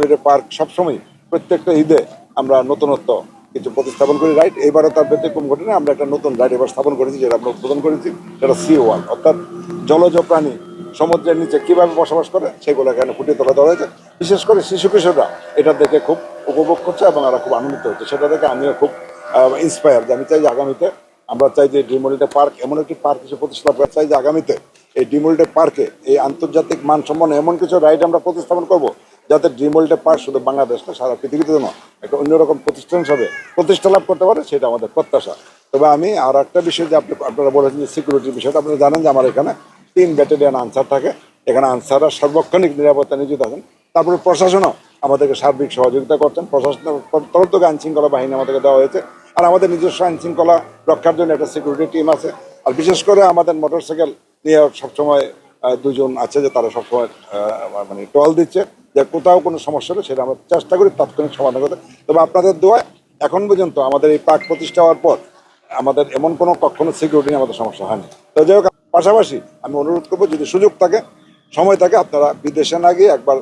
Holiday park সবসময় প্রত্যেকটা ঈদে আমরা নতুনত্ব কিছু প্রতিস্থাপন করি রাইড। এবারও তার ব্যতিক্রম ঘটনা, আমরা একটা নতুন রাইড এবার স্থাপন করেছি, যেটা আমরা উদ্বোধন করেছি, সেটা সি ওয়াল, অর্থাৎ জলজ প্রাণী সমুদ্রের নিচে কিভাবে বসবাস করে সেগুলো এখানে ফুটিয়ে তোলা দেওয়া হয়েছে। বিশেষ করে শিশু কিশোররা এটা দেখে খুব উপভোগ করছে এবং এরা খুব আনন্দিত হচ্ছে। সেটা দেখে আমিও খুব ইন্সপায়ার, যে আমি চাই যে আগামীতে আমরা চাই যে ড্রিম হলিডে পার্ক এমন একটি পার্ক হিসেবে প্রতিষ্ঠা করা চাই, যে আগামীতে এই ড্রিম হলিডে পার্কে এই আন্তর্জাতিক মানসম্পন্ন এমন কিছু রাইড আমরা প্রতিস্থাপন করব, যাতে ড্রিম হলিডে পার্ক শুধু বাংলাদেশ না, সারা পৃথিবীতে যেন একটা অন্যরকম প্রতিষ্ঠান হিসাবে প্রতিষ্ঠা লাভ করতে পারে, সেটা আমাদের প্রত্যাশা। তবে আমি আর একটা বিষয় যে আপনারা বলেছেন যে সিকিউরিটির বিষয়টা, আপনারা জানেন যে আমার এখানে 3 ব্যাটালিয়ন আনসার থাকে। এখানে আনসাররা সার্বক্ষণিক নিরাপত্তা নিয়োজিত আছেন। তারপরে প্রশাসনও আমাদেরকে সার্বিক সহযোগিতা করছেন। প্রশাসনের তরফ থেকে আইন শৃঙ্খলা বাহিনী আমাদেরকে দেওয়া হয়েছে, আর আমাদের নিজস্ব আইন শৃঙ্খলা রক্ষার জন্য একটা সিকিউরিটি টিম আছে। আর বিশেষ করে আমাদের মোটরসাইকেল নিয়ে সবসময় 2 জন আছে, যে তারা সবসময় মানে টল দিচ্ছে, যে কোথাও কোনো সমস্যা হলে সেটা আমরা চেষ্টা করি তাৎক্ষণিক সমাধান করতে। তবে আপনাদের দোয়ায় এখন পর্যন্ত আমাদের এই পার্ক প্রতিষ্ঠা হওয়ার পর আমাদের এমন কোনো কখনো সিকিউরিটি নিয়ে আমাদের সমস্যা হয়নি। তো যাই হোক, পাশাপাশি আমি অনুরোধ করবো, যদি সুযোগ থাকে, সময় থাকে, আপনারা বিদেশে না গিয়ে একবার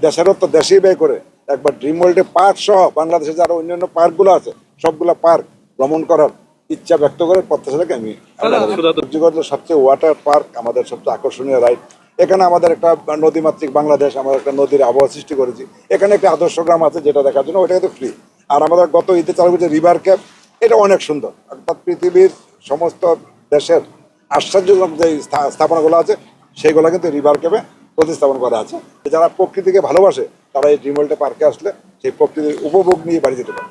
দেশেরও তো দেশেই ব্যয় করে একবার ড্রিম ওয়ার্ল্ডে পার্ক সহ বাংলাদেশে যারা অন্যান্য পার্কগুলো আছে সবগুলো পার্ক ভ্রমণ করার ইচ্ছা ব্যক্ত করে প্রত্যাশা থেকে আমি সবচেয়ে ওয়াটার পার্ক আমাদের সবচেয়ে আকর্ষণীয় রাইড। এখানে আমাদের একটা নদীমাতৃক বাংলাদেশ, আমরা একটা নদীর আবহাওয়া সৃষ্টি করেছি। এখানে একটা আদর্শ গ্রাম আছে, যেটা দেখার জন্য ওইটা কিন্তু ফ্রি। আর আমাদের গত ঈদে চালু করেছে রিভার ক্যাপ, এটা অনেক সুন্দর। অর্থাৎ পৃথিবীর সমস্ত দেশের আশ্চর্যজনক যে স্থাপনাগুলো আছে সেইগুলো কিন্তু রিভার ক্যাপে প্রতিস্থাপন করা আছে। যারা প্রকৃতিকে ভালোবাসে তারা এই ড্রিম ওয়ার্ল্ড পার্কে আসলে সেই প্রকৃতির উপভোগ নিয়ে বাড়ি যেতে পারে।